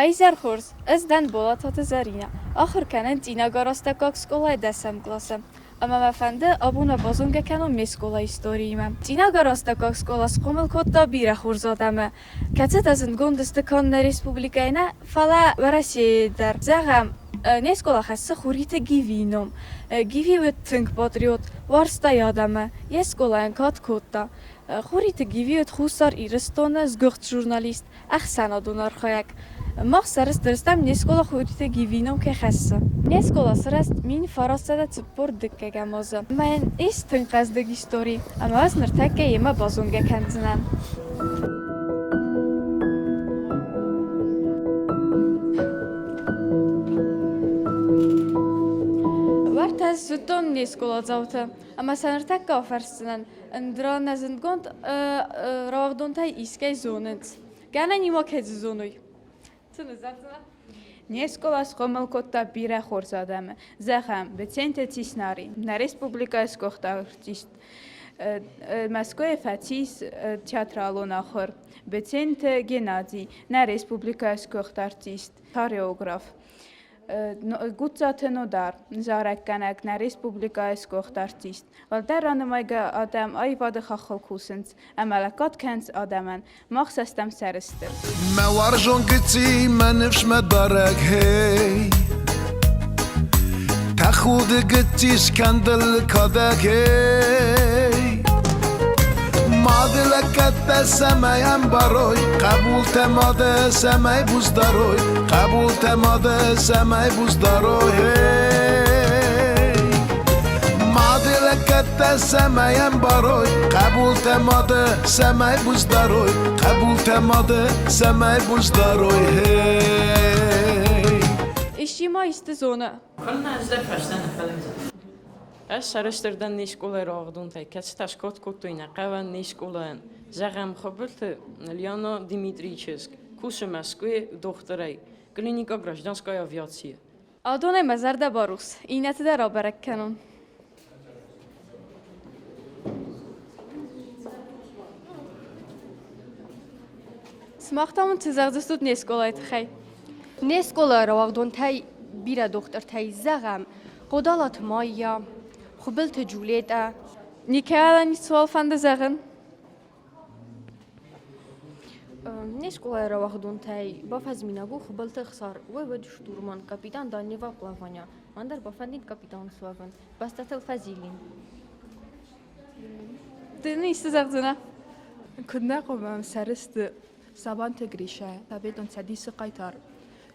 وایزر خورس از دن بالا تا زرینه آخر کنن تینا گاراسته کاک سکولای دستم کلاسم اما مفنده آبونه بازونگه کنم می سکولای استوریمم تینا گاراسته کاک سکولاس قومل کتا بیره خورزادمه کتت از انگون دستکان ریسپوبلیکاینا فلا ورسی در زغم نه سکولا خسته خوریت گیوینم گیوی و تنگ پاتریوت وارستا یادمه یه سکولا انکات کتا خوریت گیوی و خوستار ایرستانه زگخت ژورنالیست اخ سنادونار خواهک ما سرست درستم نیسکولا خوریت گیوینم که خسته نیسکولا سرست مین فراسته تپور دکه گمازه من ایست تنگ قصدگی ستوری اما از نرتکه یما بازونگه کندنن وقت از زودتون نیسکولا زاوته اما سنرتکه آفرستنن اندرا نزندگوند راغدون تای ایسکای زونند گانه نیما که زونوی Несколас хомалкотта бире хорзадаме. Захам беценте тиснარი. На республикас кохтартист. Москве фатис театралон ахор. Беценте Геннадий. На республикас кохтартист. Хореограф. Գուցաթնոդար զարականակ նա ռեսպուբլիկայից կողտարտիստ վալդար անմայգա ադամ այ վադը խախալքուսնց ամալակատ քանց ադաման մախսաստամ սարստր موارجون قتي ما نفش ما تبارك هي تاخد قتي سكندل كذاك هي ما دلك السمايان باروي قبول تماده سماي بوزداروي قبول تماده سماي بوزداروي ما دلك السمايان باروي قبول تماده سماي بوزداروي قبول تماده سماي بوزداروي اشتیما استزونه خلنا ازدر فشتن خلنا از سرستردن نیسکوله راغدون تای کسی تشکات کتوینه قوان نیسکوله زغم خبرت لیانا دیمیتریچسک کوس مسکوی دختره کلینیکا گراشدانسکای آویاتسیه آدونه مزرده باروس اینت در آبرک کنون سماختمون تزغزستود نیسکولایت خی نیسکولا راغدون تای بیره دختر تای زغم قدالات مایا خبلت جولیده نیکه الان سوال فنده زغن نیسکولا راغدون تای با فزمینگو خبلت خسار و دشتورمان کاپیتان دانیوا پلاوانیا من در با فندید کاپیتان سوافن بس تتل فزیلین دنی استزغزونه كنا قوم سرست زبان تگریشه تابیدون سدیس قایتار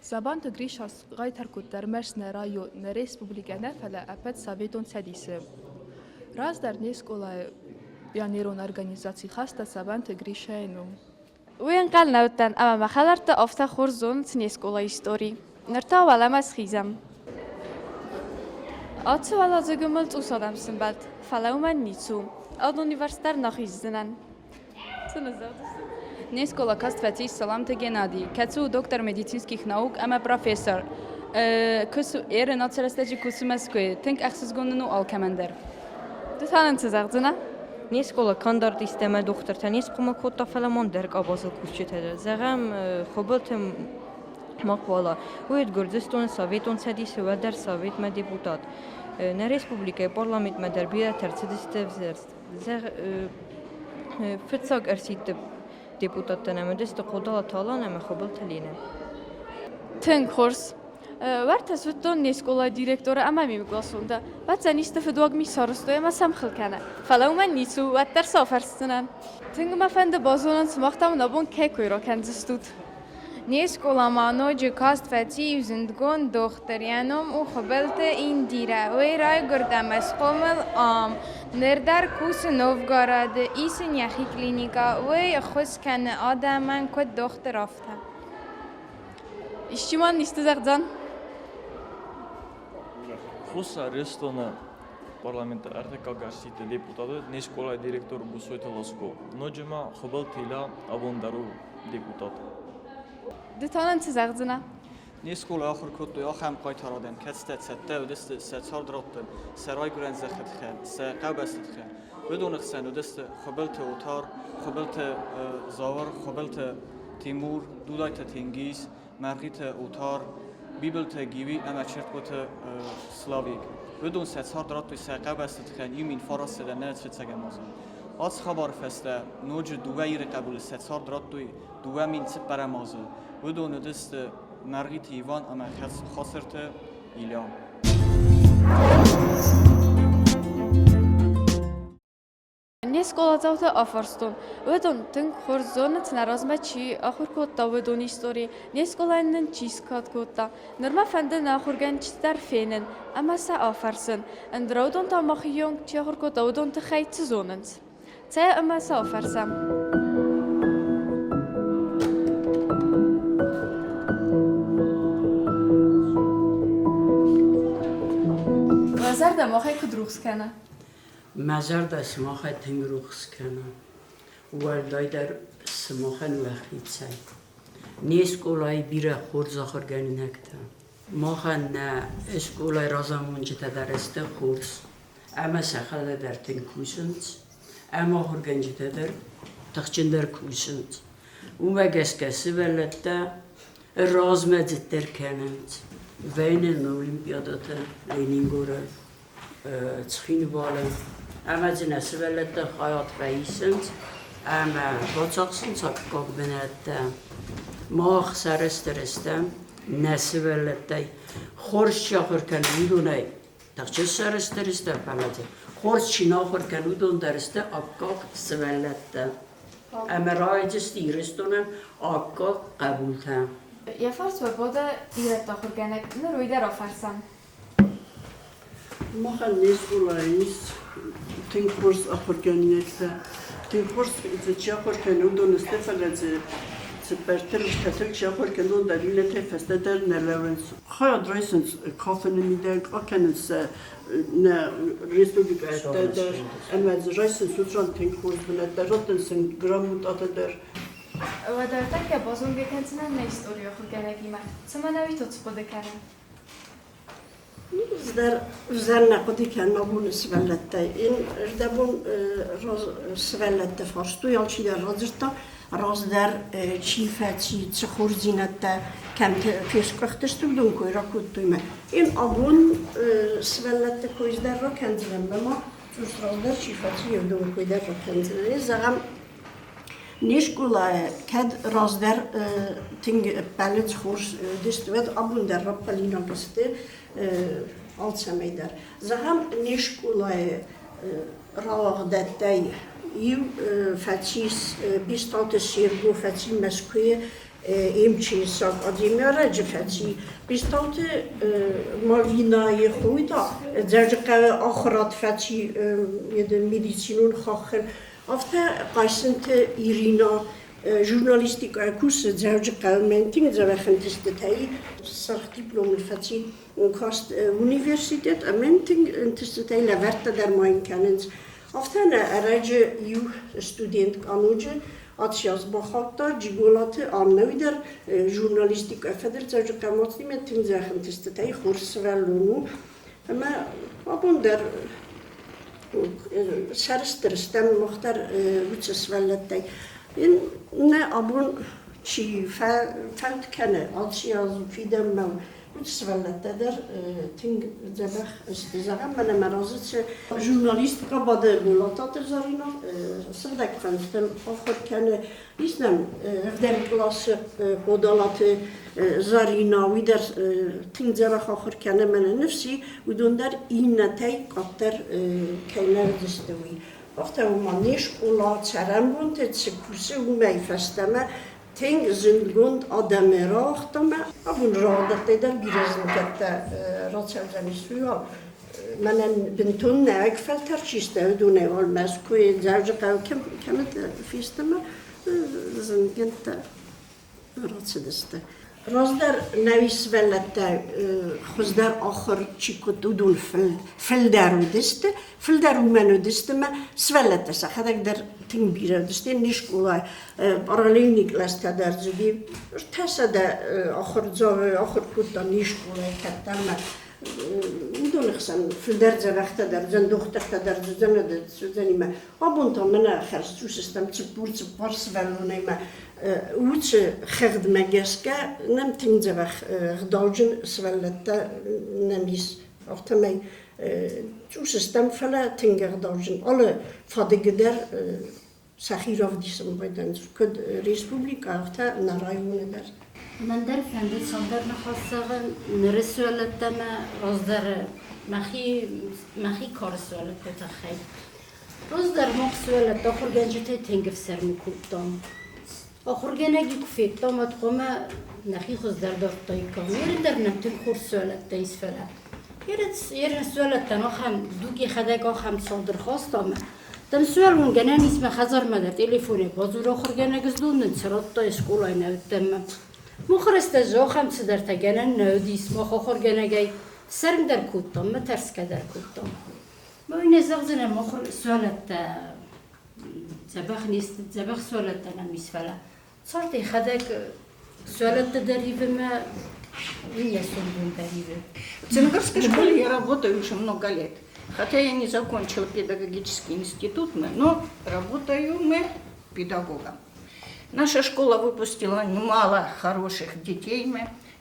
زبان تگریشه قایتار کود در مرس نرایو نریسپوبلیکا نفله اپت سابیدون سدیسه راز در نیسکولا بیانیرون ارگانیزاسی خاصه زبان تگریشه اینو وين قال نوتن اما ما خلرت افتا خورزون نیسکولا استوری نرتا ولا مسخیزم آتس ولا زگملت اوسادم سنبالت فلاو من نیتسو آد اونیورسیتر نخیزدنن Нескола каствати саламте Геннадий кацу доктор медицинских наук ама профессор кусу эре нацарастаджи кусу Москве тинк ахсызгонну алкамандер دتانن تزغزنه نیسکولا کاندار دیستم دختر تنیس قوم کتا فلمان درک آبازل کوچته زغم خبرت مقبلا وید گردستان سویتون سدیس و در سویت ما دیپوتات نه ریسپوبلیکای پارلمانت ما در بیره ترسیدست وزرست زغ فتساق ارسید دیپوتات تنم دست قدال تالان ما خبرت لینه تنگ خورس ورت سوتون نیسکولا دیرکتور اما میگلاسونده بعد زنیست فدواق می سارستوی ما سمخل کنه فلاو من نیسو و در سافرستنن تنگ ما فند بازونن سماختم نبون که کوی را کنزستود نیسکولا مانو کاست فتی زندگون دختریانم و خبلت این دیره وی رای گردم از قومل نردر کوس نوفگارد ایسن یخی کلینیکا وی خوز کنه آدمن کد دختر افته اشتیمان نیست زغزن Хуса рестона парламента артека гасите депутаты не школа директор бусойта ласко ноджема хобал тила авондару депутат دتانن تزغزنه نیسکول آخر کد یا خم قای ترادم کست سته و دست ستار درات سرای گرن زخت خن سقب است خن بدون خسن و دست خبلت اوتار خبلت زاور خبلت تیمور دودایت تینگیز مرغیت اوتار بیبلت گیوی اما چرکوت سلاویک بدون سهار درات توی ساقه بست تخن یمین فراس ده نه چه چگه مازن از خبر فسته نوج دوایی قبول سهار درات توی دوه مین چه برای مازن بدون دست مرغیت ایوان اما خسرت ایلام Несколько заута афарстон. Ведон тын хорзонет наразмачи ахуркотта ведон истории. Несколаннын чискаткотта. Норма фэнде нахурганчтар фенен. Амаса афарсын. Андраудон тамахион чахуркотта ведон тхайцзоненс. Це амаса афарсам. Вазарда махай кудрухскана. مزرد سماخه تنگروخس کنه والدای در سماخه نوخید سای نیست کولای بیره خورد زاخر گنی نکته ماخه نه اسکولای رازمون جتا درسته خورد اما سخله در تن کوسند اما خورگن جتا در تخچن در کوسند اون وگس کسی ولده رازمزد در کنند وین اولیمپیادات لینینگوره تخین بالن اما جنس ولده خیاط رئیسند اما باچاقسن ساکاک بنده ماخ سرسترستم نس ولده خورش شاخر کنودونه تخچه سرسترستم پلده خورش چینا خور کنودون درسته آکاک سولده اما رایجست ایرستونم آکاک قبول تم Я фарс ва бода ирет ахурганак нуруй дар афарсам. مخل نیست اولاییست تین کورس آخرگانیته تین کورس چی آخرگانو دونسته فقط برترش کتل چی آخرگانو دلیل تفسته در نلورنس خواهد رایسنس کافه نمیده آکنس نه ریسپوبلیکا در اما رایسنس سوتران تین کورس بلد در راتنسن گراموت آتا در و در تک بازونگه کنسنه نه استوری آخرگانگی ما سما نوی تو تسپوده کنم. زن نقدی که نبود سوالته این ردبون سوالته فارستو یالچی در رازرتا راز در چیفتی چخورزینته کم پیش کختشتو بدون کوی را کدومه این آبون سوالته کویز در را کنزنم بما جوز راز در چیفتی بدون کوی در را کنزنم زغم نیشکولا کد راز در تینگ بلد خورس دستوید آبون در را پلینا بسته alçamay der. Zaham nişkulay rawagdatay yiv fatis bistante sirgu fati meskuye imçi sak adimyara fati bistante mavinayı khuyda zerjqa akhrat fati yede medisinun khakhir afta qaysinte irina jurnalistik kursu zerjqa menting zavakhntiste tay sarf diplom fati kast universitet amenting intistitei la verta der moin kenens aftana aracı yu student kanucu atşaz bakakta cigolate annavider jurnalistik efeder zerci kamatli metin zahintistitei kurs verlonu ama abun der sarstristem muhtar bütses vellettey ne abun çi felt kene atşaz fidem mev متسولت در تینگ زبخ استزاغم من مرازت ژورنالیستیکا باده بولاتات زارینا سردک فنستم آخر کنه ایستم در کلاس قدالات زارینا وی در تینگ زبخ آخر کنه من نفسی و دون در این نتای قطر کینر دستوی وقتی من نیش اولا چرم بونده چکوسه و میفستمه Teng zindgund adamı rahtama, abun rahat eder birazını katta rahatselzenistiyor. Menen bintun ne akfel tercihte ödüne olmaz kuy zevci kavkem kemet fistama zindgunda rahatsediste. Razdar nevis vellette xuzdar axır çikut udun filder udiste, filder umen udiste ma svellette sahadak der ting bir udiste niş kolay paralelnik lasta der zedi tasa da axır zav axır kutta niş kolay kattama بدون خصن في الدرجة وقت درجة دختر درجة زنا سوزاني ما أبون تمنا خرج شو سيستم تبور سبالوني ما وش خرد مجاسكا نم تنزبخ غداوجن سبالتا نميس أختمي شو سيستم فلا تنجر غداوجن على فادقدر سخيرة في ديسم بيدن كد ريسبوبليكا أختا نرايون در من در فندی صندر نخواستم نرسولت ما روز در مخی کار سوالت بتخیل روز در مقصولت آخر گنجته تنگف سر میکوبتم آخر گنگی کفیتم اتقوم نخی خوز در دفتای کام یرن در نمتن خور سوالت تیز فلا یرن سوالت تنها دوکی خدک آخم صندر خواستم تم سوال من جنان اسم خزر مدر تليفوني بازور آخر جنگز دون نصرات تا اسکولای نوتم مخرست جو خم صدر تجنن نودیس ما آخر جنگی سرم در کوتام ما ترس کدر کوتام ما این زغزن مخر سوالت زبخ نیست زبخ سوالت نمیس فلا صارت خدک سوالت دریبه ما این یسون دریبه. В Ценгарской школе я работаю уже много лет. Хотя я не закончила педагогический институт, но работаю мы педагогом. Наша школа выпустила немало хороших детей,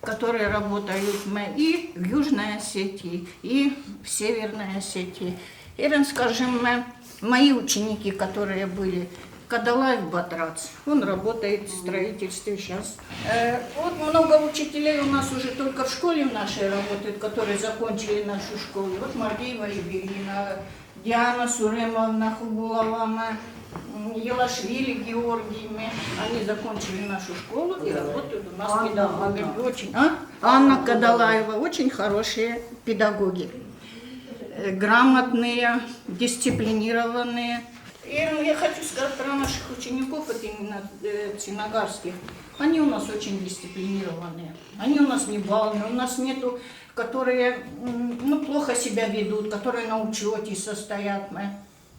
которые работают и в Южной Осетии, и в Северной Осетии. И, скажем, мои ученики, которые были, Кадалаев Батрац, он работает в строительстве сейчас. Вот много учителей у нас уже только в школе нашей работают, которые закончили нашу школу. Вот Мардиева Евгения, Диана Суремовна Хугулова, Елашвили Георгий, они закончили нашу школу и работают у нас педагогами. Очень, Анна Кадалаева, очень хорошие педагоги, грамотные, дисциплинированные. И я хочу сказать про наших учеников, это именно ценогарских. Они у нас очень дисциплинированные. Они у нас не балные, у нас нету, которые плохо себя ведут, которые на учете состоят.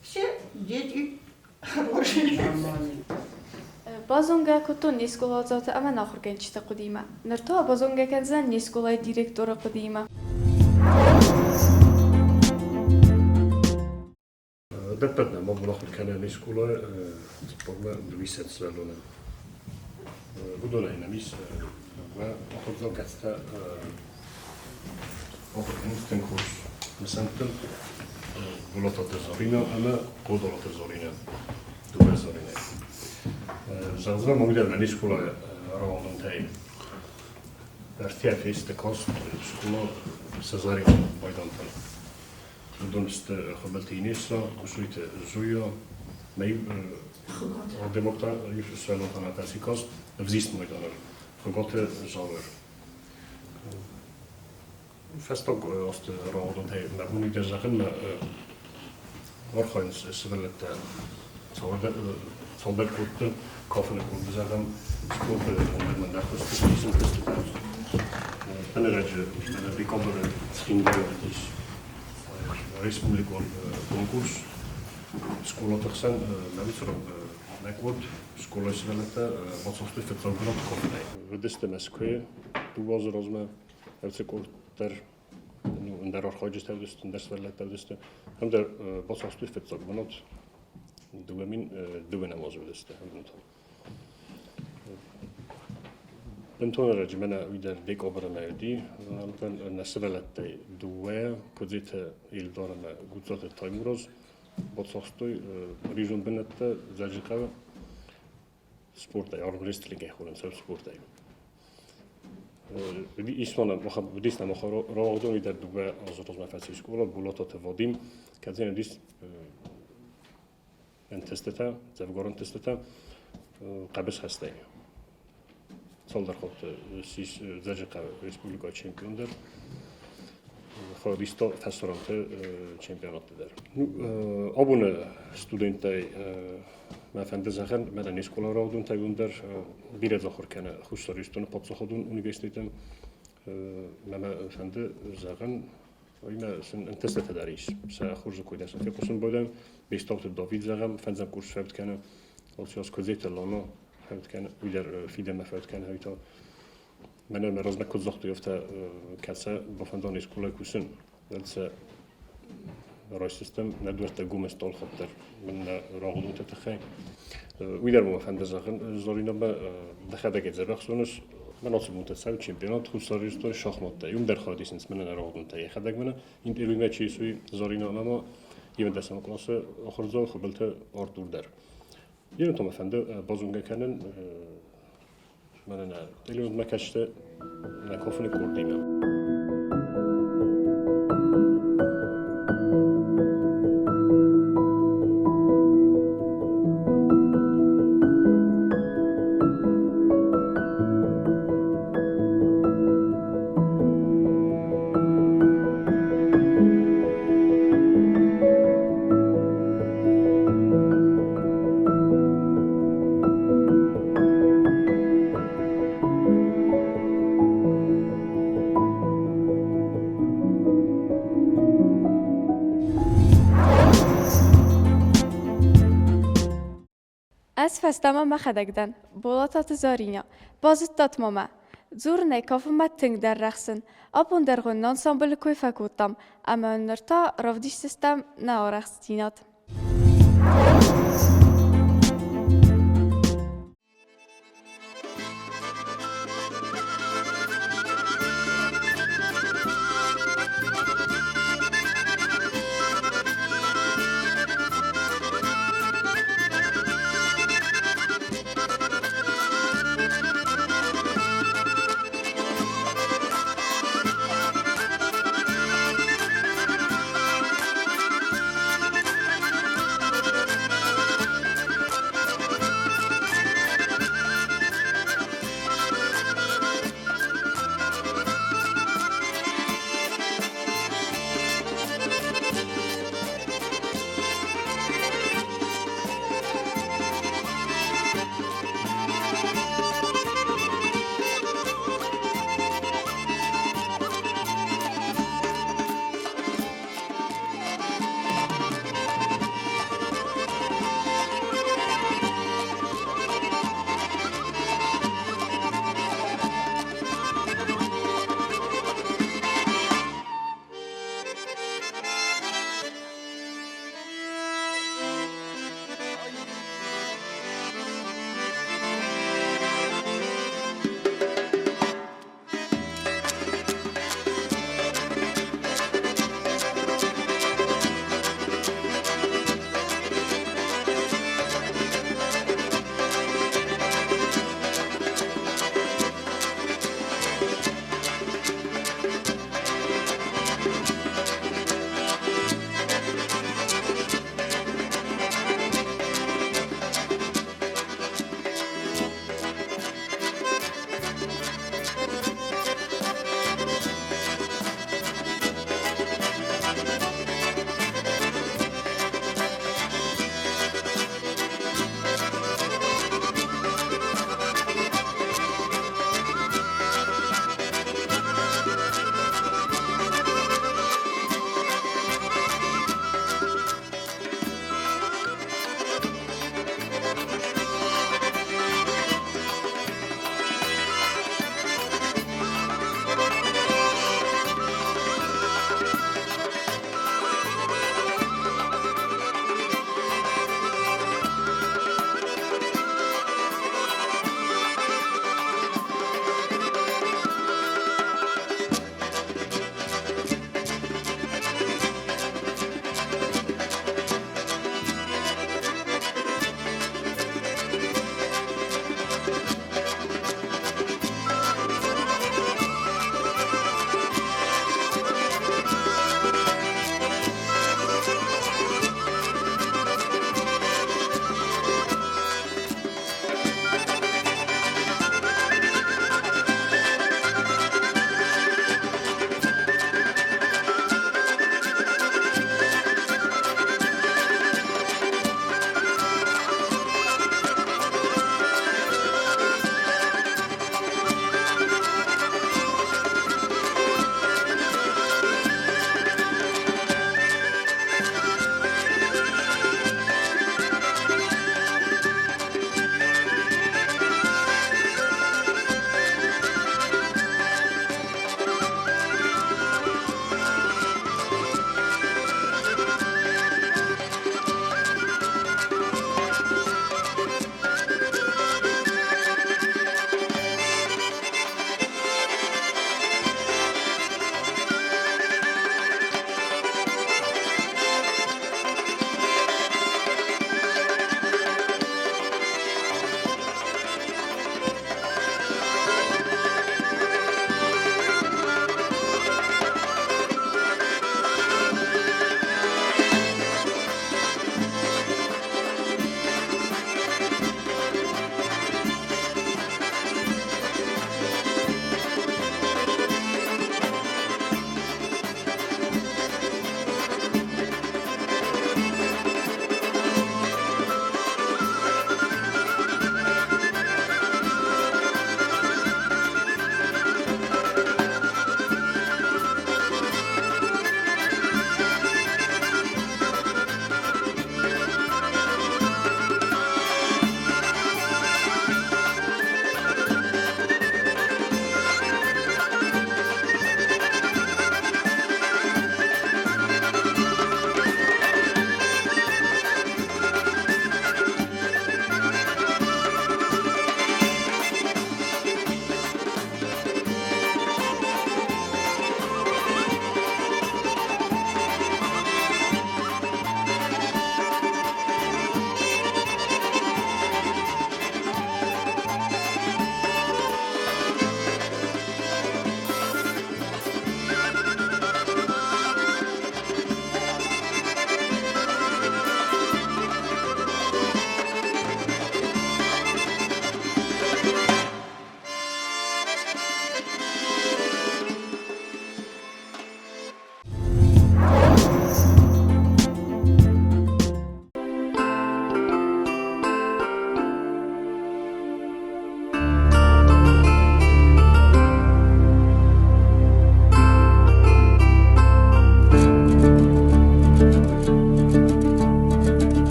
Все дети хорошие. بازونگا کتون نیسکولا زات اما ناخر کنچت قدیمه. نرتا بازونگا کنزن نیسکولای دیرکتور قدیمه. Депетна мога нахуй канали школа спорна двисет свелона. Будона и намис ва охотзал каста охотнистен курс. Месантен булата тезорина, ама кодолата зорина. Дуба зорина. Zanzra mogli na škola ravno tej. Vertija feste kost škola se zarima bajdantan. Donest Robertinisa, usujte Zujo, mij demokta, juist wel nog aan het kost, vzist mooi dan. Vergotte zalver. Vast ook als de rol dat hij, maar moet ik dan zeggen, morgens is wel het zal dat goed koffie kunnen zeggen, kopen en men daar dus precies een beste thuis. En dan dat je die komt er misschien wel is. Республикон конкурс школа тахсан навицро накод школа свелата боцовстой фецограм кофтай ведесте Москве тувоз розма евцекортер дар орходжис тавдест дар свелата тавдест ам дар боцовстой фецогранот дугамин дугана моз ведесте Bentona ragimena vidar dek obra meldi, alban nasralatte duwe, kozite il dorama gutzote taimroz, botsoxtoy rizon benette zajikava sportay, armrestling xolan sab sportay. Ismana disna moxarodon vidar duwe azroz mafasi skola bulatot vodim, kazina dis testeta, zavgoran testeta, qabes hastay. Солдар хот сис зажиқа республика чемпиондар ходисто фасторанте чемпионаттар. Ну абуна студентай мафанде захан медани школа раудун тагундар бирез ахор кана хусаристон патсаходун университетен мама фанде захан ойна сен антестата дариш са хурзу койдасан фекусун бодам бестокт давид загам фанзам курс фабт кана алсиас kozete lano فهمت كان ويدر في دم فهمت كان هيتا من راز نکرد زختی افته کسا بافندان اسکوله کوسن دلسه رای سیستم ندوست گم استال خاطر من راغدون تتخی ویدر بافند زخن زارینا با دخده که زبخشونش من اصلا متأسف چمپیونات خصوصی شахمات تا یوم در خارجی سنس من راغدون تا خداگ من این ایرانی چی سوی زارینا اما یه دستم کلاس آخر زار خبلت آرتور در یه نتوما فنده بازونگه کنن من نه تلیون مکشته نکافن کردیم از فستما مخدگدن بولاتات زارینیا بازت دات ماما زور نیکاف متنگ در رخصن آبون در غن انسامبل کوی فکوتم اما نرتا رفدیش سیستم نه رخصتینات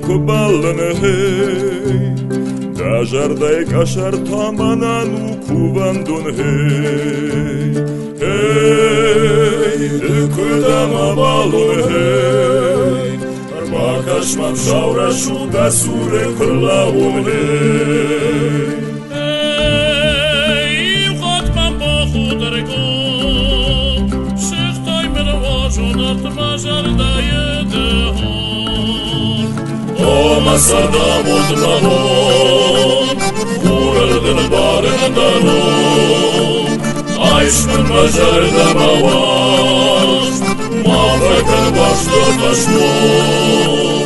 կբալն հեյ Դաժարդայ կաշար թամանան ու կուվանդուն հեյ Հեյ դկուդամ ամալուն հեյ Արմակաշման շավրաշու դասուր է կրլավուն հեյ Masada modmahon Kuraldın barındanon Aşkın bacarda mavaş Mavrakın başta taşmon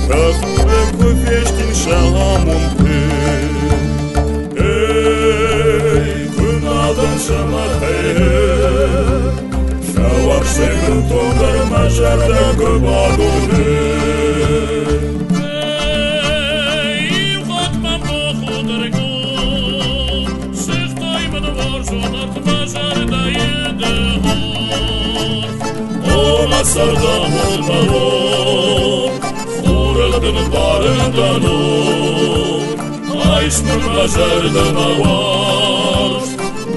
Тахуре кофешкин шамон Эй, кынадан шамахэ Шавар шемін тодар мажарда көбадон Эй, қатмам бохудырго Шықтаймын var жонарт мажарда еді Ona sardam olmalon Kuraldın barındanon Aşkın bacarda mavaş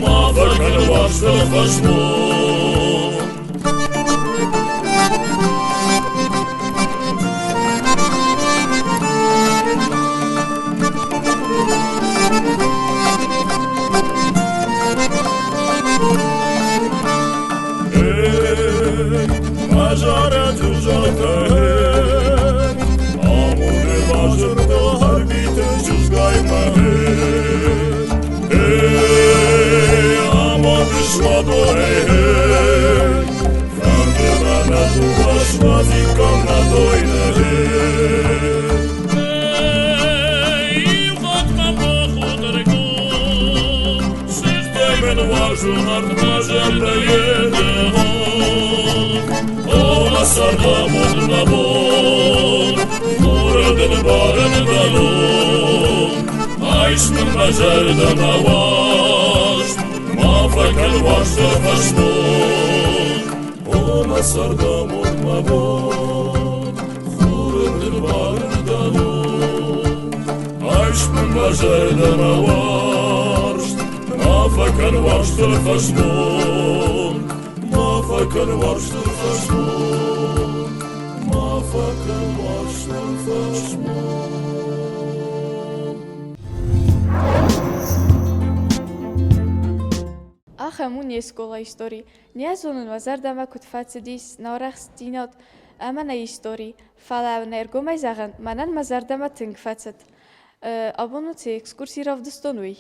Mavrakın başta taşmon Majara cüzgata hey Amune vajırda harbite cüzgayma hey Hey aman düşmado hey hey Fandına na duvaşma zikamna doyna hey Hey fatma bohudırgo Şihtaymen vajun art majarda yedi Sardam olmamon Kuraldın barındanon Aşkın bacarda mavaş Mavrakın başta taşmon Ona sardam olmamon Kuraldın barındanon Aşkın bacarda mavaş Mavrakın başta taşmon Mavrakın başta taşmon Ախեմուն եսկոլա իստորի, նիազոնն վազարդամա կուտվացդիս նորախս դինոտ ամենա իստորի, ֆալավներ գոմայ զաղան, մանան մազարդամա թնգվացդ, աբոնուցի էքսկուրսիրով դստոնուի։